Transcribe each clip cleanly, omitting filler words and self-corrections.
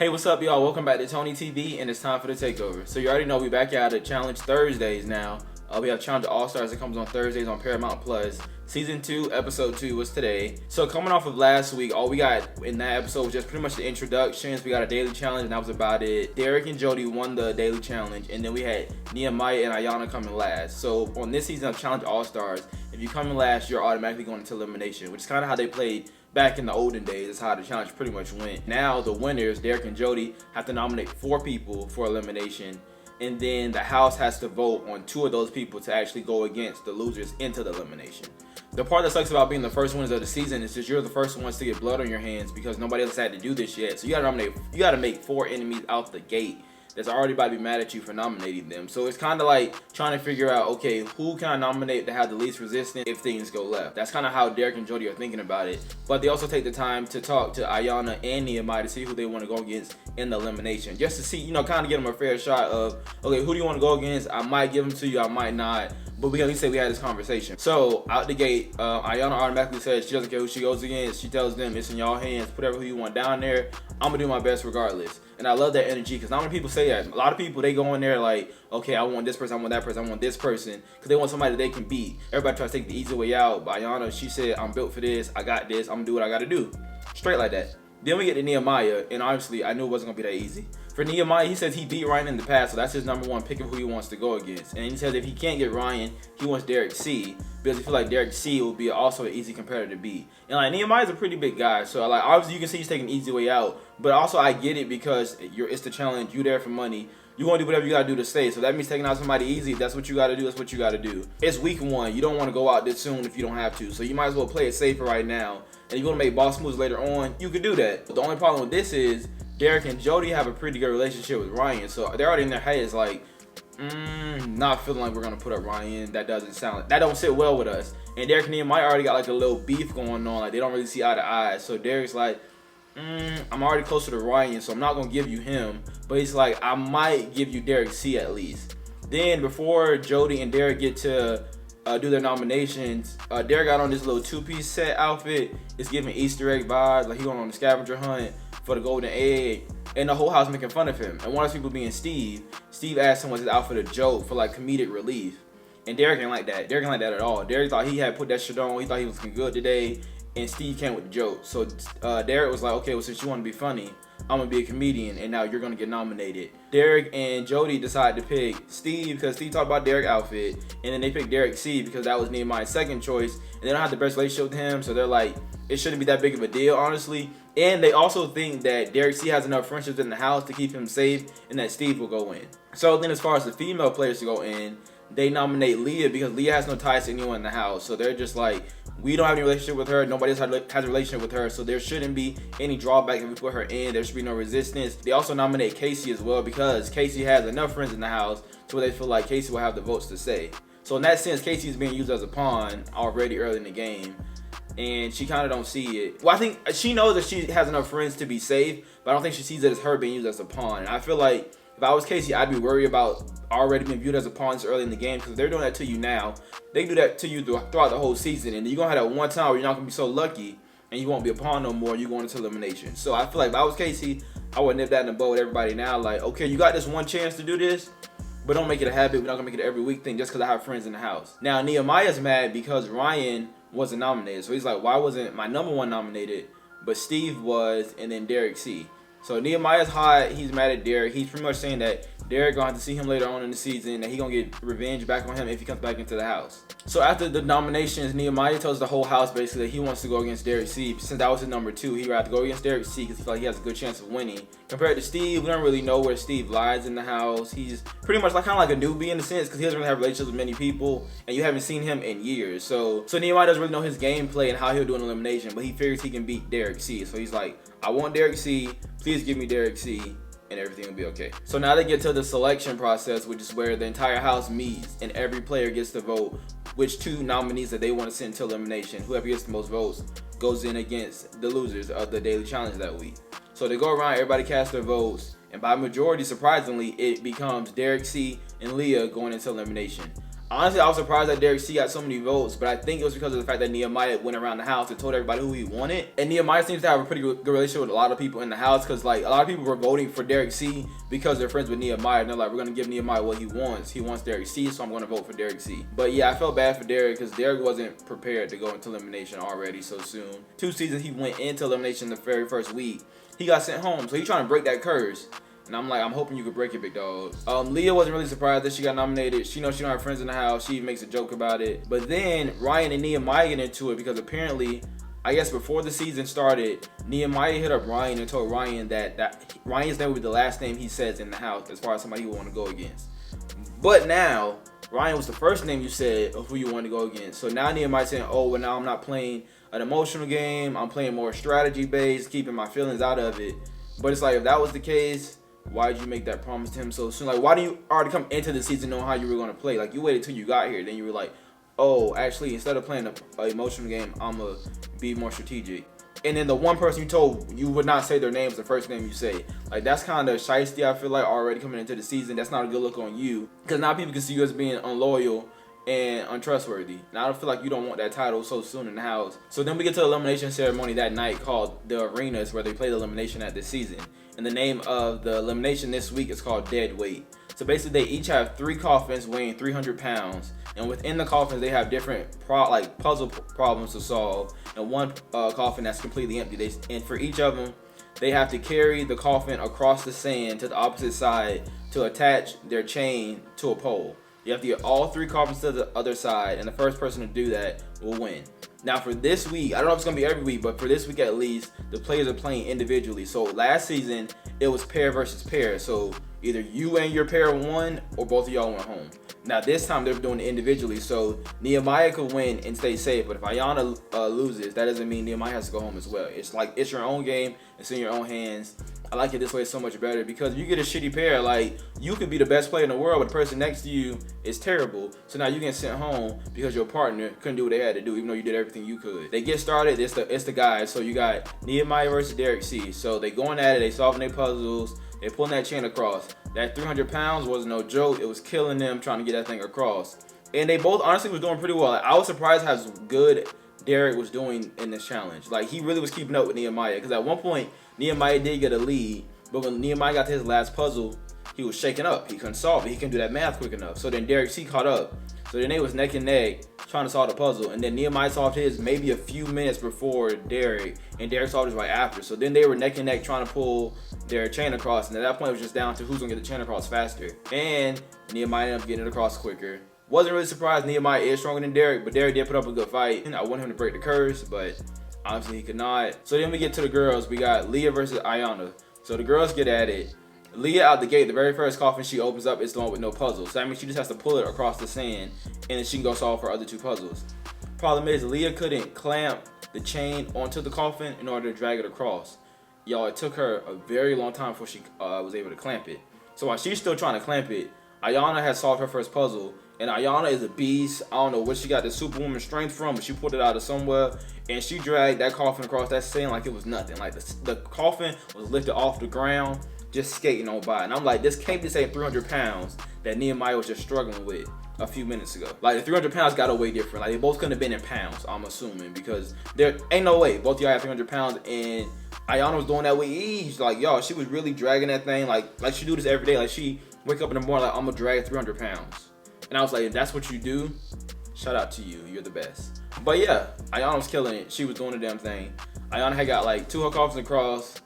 Hey, what's up, y'all? Welcome back to Tony TV, and it's time for the takeover. So you already know we back out at Challenge Thursdays now. We have Challenge All-Stars that comes on Thursdays on Paramount Plus. Season 2, Episode 2 was today. So coming off of last week, all we got in that episode was just pretty much the introductions. We got a daily challenge, and that was about it. Derek and Jodie won the daily challenge, and then we had Nehemiah and Ayanna coming last. So on this season of Challenge All-Stars, if you come in last, you're automatically going into elimination, which is kind of how they played back in the olden days. That's how the challenge pretty much went. Now the winners, Derek and Jodie, have to nominate 4 people for elimination, and then the house has to vote on 2 of those people to actually go against the losers into the elimination. The part that sucks about being the first winners of the season is just you're the first ones to get blood on your hands because nobody else had to do this yet. So you gotta make 4 enemies out the gate that's already about to be mad at you for nominating them. So it's kind of like trying to figure out, okay, who can I nominate to have the least resistance if things go left? That's kind of how Derek and Jodie are thinking about it. But they also take the time to talk to Ayanna and Nehemiah to see who they want to go against in the elimination. Just to see, kind of get them a fair shot of, okay, who do you want to go against? I might give them to you, I might not. But we at least say we had this conversation. So out the gate, Ayanna automatically says she doesn't care who she goes against. She tells them it's in y'all hands. Put whoever you want down there. I'm gonna do my best regardless. And I love that energy because not many people say that. A lot of people, they go in there like, okay, I want this person, I want that person, I want this person, because they want somebody that they can beat. Everybody tries to take the easy way out. But Ayanna, she said, I'm built for this. I got this. I'm gonna do what I gotta do. Straight like that. Then we get to Nehemiah, and honestly, I knew it wasn't gonna be that easy. For Nehemiah, he says he beat Ryan in the past, so that's his number one pick of who he wants to go against. And he says if he can't get Ryan, he wants Derek C, because he feels like Derek C will be also an easy competitor to beat. And like Nehemiah's a pretty big guy, so like obviously you can see he's taking an easy way out, but also I get it because it's the challenge. You there for money. You want to do whatever you got to do to stay. So that means taking out somebody easy. If that's what you got to do, that's what you got to do. It's week 1. You don't want to go out this soon if you don't have to. So you might as well play it safer right now. And you want to make boss moves later on, you could do that. But the only problem with this is Derek and Jodie have a pretty good relationship with Ryan. So they're already in their heads like, not feeling like we're going to put up Ryan. That don't sit well with us. And Derek and Nehemiah already got like a little beef going on. Like they don't really see eye to eye. So Derek's like, I'm already closer to Ryan, so I'm not going to give you him. But he's like, I might give you Derek C at least. Then before Jodie and Derek get to do their nominations, Derek got on this little 2-piece set outfit. It's giving Easter egg vibes. Like he going on a scavenger hunt for the golden egg. And the whole house making fun of him. And one of those people being Steve. Steve asked him was his outfit a joke for like comedic relief. And Derek ain't like that. Derek ain't like that at all. Derek thought he had put that shit on. He thought he was looking good today. And Steve came with the joke. So Derek was like, okay, well, since you want to be funny, I'm going to be a comedian, and now you're going to get nominated. Derek and Jodie decided to pick Steve because Steve talked about Derek's outfit, and then they picked Derek C because that was Nehemiah's second choice, and they don't have the best relationship with him, so they're like, it shouldn't be that big of a deal, honestly. And they also think that Derek C has enough friendships in the house to keep him safe, and that Steve will go in. So then as far as the female players to go in, they nominate Leah because Leah has no ties to anyone in the house, so they're just like, we don't have any relationship with her. Nobody else has a relationship with her, so there shouldn't be any drawback if we put her in. There should be no resistance. They also nominate Casey as well because Casey has enough friends in the house to where they feel like Casey will have the votes to say. So in that sense, Casey is being used as a pawn already early in the game, and she kind of don't see it. Well, I think she knows that she has enough friends to be safe, but I don't think she sees it as her being used as a pawn. And I feel like if I was Casey, I'd be worried about already being viewed as a pawn early in the game because they're doing that to you now. They do that to you throughout the whole season, and you're going to have that one time where you're not going to be so lucky and you won't be a pawn no more and you're going into elimination. So I feel like if I was Casey, I would nip that in the bud with everybody now. Like, okay, you got this one chance to do this, but don't make it a habit. We're not going to make it an every week thing just because I have friends in the house. Now, Nehemiah's mad because Ryan wasn't nominated. So he's like, why wasn't my number 1 nominated, but Steve was, and then Derek C. So Nehemiah's hot. He's mad at Derek. He's pretty much saying that Derek gonna have to see him later on in the season, that he gonna get revenge back on him if he comes back into the house. So after the nominations, Nehemiah tells the whole house basically that he wants to go against Derek C. Since that was his number 2, he'd rather go against Derek C because he feels like he has a good chance of winning. Compared to Steve, we don't really know where Steve lies in the house. He's pretty much like kind of like a newbie in a sense because he doesn't really have relationships with many people, and you haven't seen him in years. So Nehemiah doesn't really know his gameplay and how he'll do an elimination, but he figures he can beat Derek C. So he's like, I want Derek C. Please give me Derek C. and everything will be okay. So now they get to the selection process, which is where the entire house meets and every player gets to vote which 2 nominees that they want to send to elimination. Whoever gets the most votes goes in against the losers of the daily challenge that week. So they go around, everybody casts their votes, and by majority, surprisingly, it becomes Derek C and Leah going into elimination. Honestly, I was surprised that Derek C got so many votes, but I think it was because of the fact that Nehemiah went around the house and told everybody who he wanted. And Nehemiah seems to have a pretty good relationship with a lot of people in the house, because like a lot of people were voting for Derek C because they're friends with Nehemiah, and they're like, we're gonna give Nehemiah what he wants. He wants Derek C, so I'm gonna vote for Derek C. But yeah, I felt bad for Derek because Derek wasn't prepared to go into elimination already so soon. 2 seasons he went into elimination the very first week. He got sent home, so he's trying to break that curse. And I'm like, I'm hoping you could break it, big dog. Leah wasn't really surprised that she got nominated. She knows she don't have friends in the house. She makes a joke about it. But then Ryan and Nehemiah get into it because apparently, I guess before the season started, Nehemiah hit up Ryan and told Ryan that Ryan's name would be the last name he says in the house as far as somebody he would want to go against. But now, Ryan was the first name you said of who you wanted to go against. So now Nehemiah's saying, oh, well, now I'm not playing an emotional game. I'm playing more strategy-based, keeping my feelings out of it. But it's like, if that was the case, why did you make that promise to him so soon? Like, why do you already come into the season knowing how you were going to play? Like, you waited till you got here. Then you were like, oh, actually, instead of playing an emotional game, I'm going to be more strategic. And then the one person you told you would not say their name is the first name you say. Like, that's kind of shiesty, I feel like, already coming into the season. That's not a good look on you. Because now people can see you as being unloyal and untrustworthy. Now I feel like you don't want that title so soon in the house. So then we get to the elimination ceremony that night called the Arenas, where they play the elimination at this season. And the name of the elimination this week is called Dead Weight. So basically they each have 3 coffins weighing 300 pounds. And within the coffins they have different puzzle problems to solve. And one coffin that's completely empty. And for each of them, they have to carry the coffin across the sand to the opposite side to attach their chain to a pole. You have to get all 3 coffins to the other side, and the first person to do that will win. Now for this week, I don't know if it's going to be every week, but for this week at least, the players are playing individually. So last season, it was pair versus pair. So either you and your pair won, or both of y'all went home. Now this time, they're doing it individually. So Nehemiah could win and stay safe, but if Ayanna loses, that doesn't mean Nehemiah has to go home as well. It's like, it's your own game. It's in your own hands. I like it this way so much better, because if you get a shitty pair, like, you could be the best player in the world, but the person next to you is terrible. So now you get sent home because your partner couldn't do what they had to do, even though you did everything you could. They get started, it's the guys. So you got Nehemiah versus Derek C. So they going at it, they solving their puzzles, they pulling that chain across. That 300 pounds was no joke. It was killing them trying to get that thing across. And they both honestly was doing pretty well. I was surprised how good Derek was doing in this challenge. Like, he really was keeping up with Nehemiah, because at one point Nehemiah did get a lead, but when Nehemiah got to his last puzzle, he was shaking up. He couldn't solve it. He couldn't do that math quick enough. So then Derek C caught up. So then they was neck and neck trying to solve the puzzle. And then Nehemiah solved his maybe a few minutes before Derek, and Derek solved his right after. So then they were neck and neck trying to pull their chain across. And at that point, it was just down to who's going to get the chain across faster. And Nehemiah ended up getting it across quicker. Wasn't really surprised. Nehemiah is stronger than Derek, but Derek did put up a good fight. I wanted him to break the curse, but obviously he could not. So then we get to the girls. We got Leah versus Ayanna. So the girls get at it. Leah out the gate, the very first coffin she opens up is the one with no puzzles. So that means she just has to pull it across the sand, and then she can go solve her other 2 puzzles. Problem is, Leah couldn't clamp the chain onto the coffin in order to drag it across. Y'all, it took her a very long time before she was able to clamp it. So while she's still trying to clamp it, Ayanna has solved her first puzzle. And Ayanna is a beast. I don't know where she got the superwoman strength from, but she pulled it out of somewhere. And she dragged that coffin across that sand like it was nothing. Like the coffin was lifted off the ground, just skating on by. And I'm like, this can't be the same 300 pounds that Nehemiah was just struggling with a few minutes ago. Like, the 300 pounds got to weigh different. Like, they both couldn't have been in pounds, I'm assuming, because there ain't no way both of y'all have 300 pounds. And Ayanna was doing that with ease. Like, y'all, she was really dragging that thing. Like she do this every day. Like, she wake up in the morning like, I'm gonna drag 300 pounds. And I was like, if that's what you do, shout out to you. You're the best. But yeah, Ayanna was killing it. She was doing the damn thing. Ayanna had got like 2 hook offs across.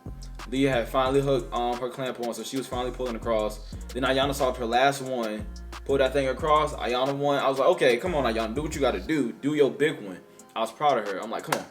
Leah had finally hooked her clamp on, so she was finally pulling across. Then Ayanna solved her last one, pulled that thing across. Ayanna won. I was like, okay, come on, Ayanna, do what you gotta do. Do your big one. I was proud of her. I'm like, come on.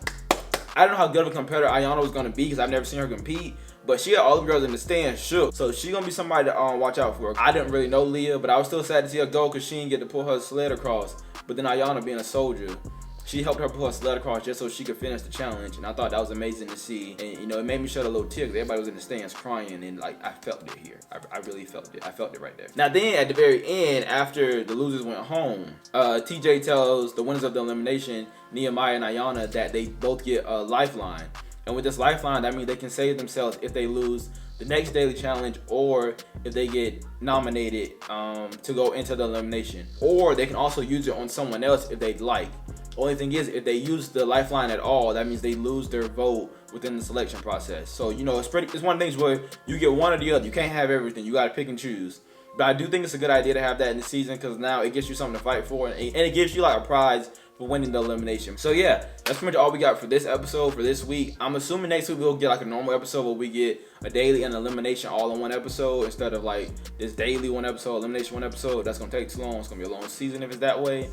I don't know how good of a competitor Ayanna was gonna be, because I've never seen her compete. But she had all the girls in the stand shook. So she gonna be somebody to watch out for. I didn't really know Leah, but I was still sad to see her go because she didn't get to pull her sled across. But then Ayanna, being a soldier, she helped her pull her sled across just so she could finish the challenge. And I thought that was amazing to see. And, you know, it made me shed a little tear because everybody was in the stands crying. And, like, I felt it here. I really felt it. I felt it right there. Now, then, at the very end, after the losers went home, TJ tells the winners of the elimination, Nehemiah and Ayanna, that they both get a lifeline. And with this lifeline, that means they can save themselves if they lose the next daily challenge, or if they get nominated to go into the elimination. Or they can also use it on someone else if they'd like. Only thing is, if they use the lifeline at all, that means they lose their vote within the selection process. So, you know, it's one of the things where you get one or the other. You can't have everything. You got to pick and choose. But I do think it's a good idea to have that in the season, because now it gives you something to fight for, and it gives you like a prize for winning the elimination. So yeah, that's pretty much all we got for this episode for this week. I'm assuming next week we'll get like a normal episode where we get a daily and elimination all in one episode, instead of like this daily one episode, elimination one episode. That's gonna take too long. It's gonna be a long season if it's that way.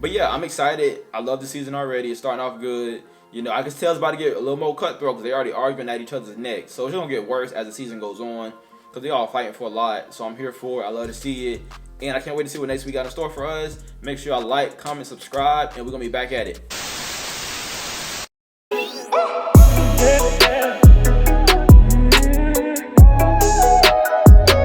But yeah, I'm excited. I love the season already. It's starting off good. You know, I can tell it's about to get a little more cutthroat, because they're already arguing at each other's necks. So it's gonna get worse as the season goes on, because they all fighting for a lot. So I'm here for it. I love to see it. And I can't wait to see what next week got in store for us. Make sure y'all like, comment, subscribe, and we're going to be back at it.